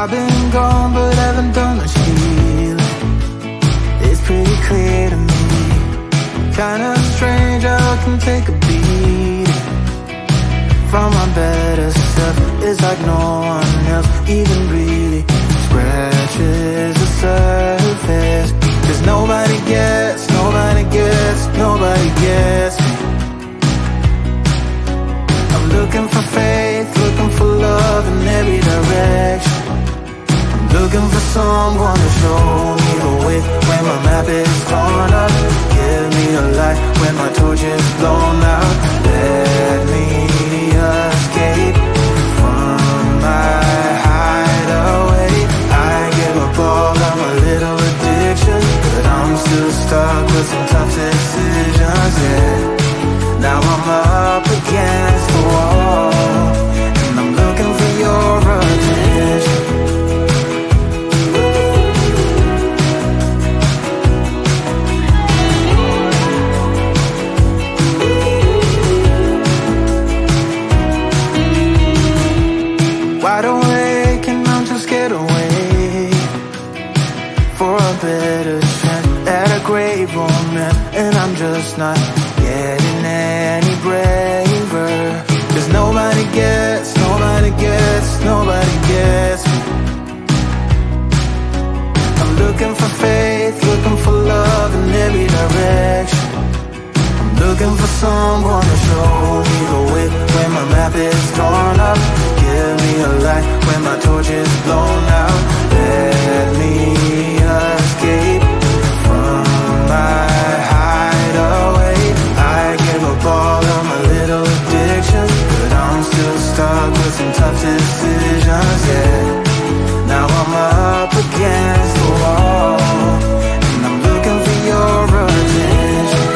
I've been gone but haven't done much healing. It's pretty clear to me, kinda strange how I can take a beating from my better self. It's like no one else even really scratches the surface. Cause nobody gets, nobody gets, nobody gets me. I'm looking for faith, looking for love in every direction. I'm looking for someone to show me the way when my map is torn up. Give me a light when my torch is blown out. Let me escape from my hideaway. I give up all of my little addictions, but I'm still stuck with some tough decisions, yeah. Now I'm up against the wall, and I'm looking for your attention. Wide awake and I'm too scared away for a better chance at a great romance, and I'm just not getting any braver. Cause nobody gets, nobody gets, nobody gets me. I'm looking for faith, looking for love in every direction. I'm looking for someone to show me the way when my map is torn up. Give me a light when my torch is blown out. Let me escape from my hideaway. I give up all of my little addictions, but I'm still stuck with some tough decisions, yeah. Now I'm up against the wall, and I'm looking for your attention.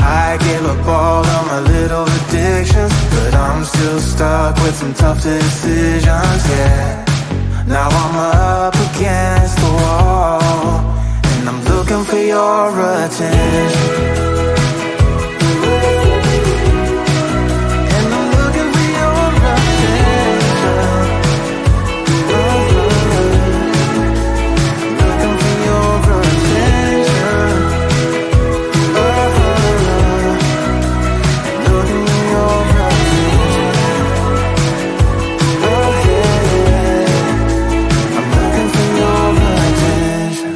I give up all of my little addictions, but I'm still stuck with some tough decisions, yeah. Now I'm up against the wall, and I'm looking for your attention. And I'm looking for your attention. Looking for your attention. Looking for your attention. Oh yeah, I'm looking for your attention.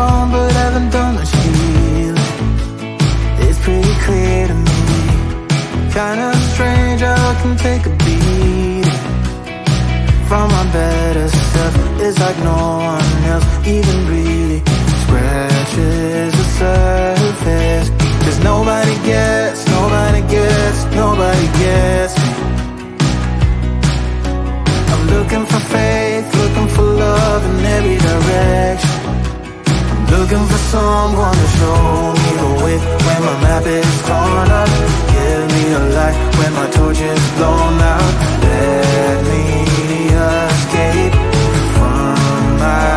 wrong but haven't done much healing. It's pretty clear to me. Kinda strange how I can take a beating from my better self. It's like no one else even really scratches the surface. Cause nobody gets, nobody gets, nobody gets me. I'm looking for faith, looking for love in every direction. I'm looking for someone to show me the way when my map is torn up. Give me a light when my torch is blown out. Let me escape from my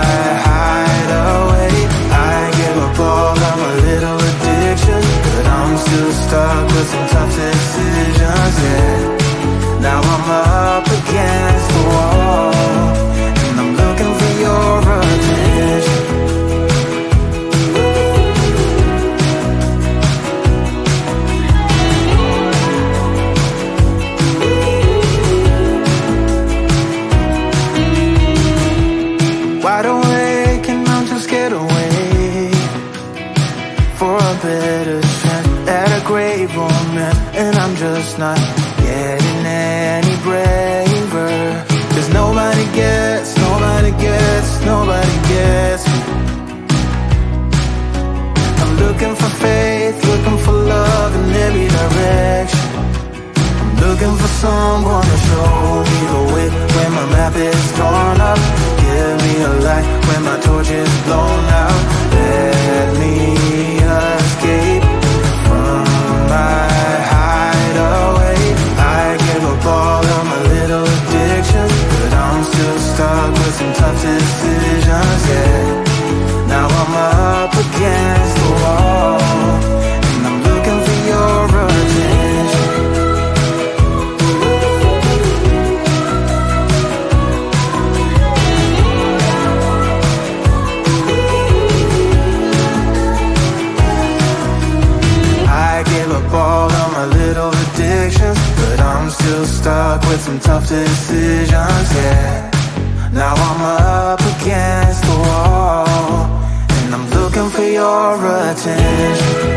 hideaway. I give up all of my little addictions, but I'm still stuck with some tough decisions, yeah. Now I'm up against the wall, and I'm looking for your attention. Wide awake and I'm too scared away for a better chance at a great romance, and I'm just not getting any braver. Cause nobody gets, nobody gets, nobody gets me. I'm looking for faith, looking for love in every direction. I'm looking for someone to show me the way when my map is torn up. Give me a light when my torch is blown out. Let me escape from my hideaway. I give up all of my little addictions, but I'm still stuck with some tough decisions, yeah. Now I'm up against the wall, and I'm looking for your attention. I give up all of my little addictions, but I'm still stuck with some tough decisions, yeah. Now I'm up against the wall, and I'm looking for your attention.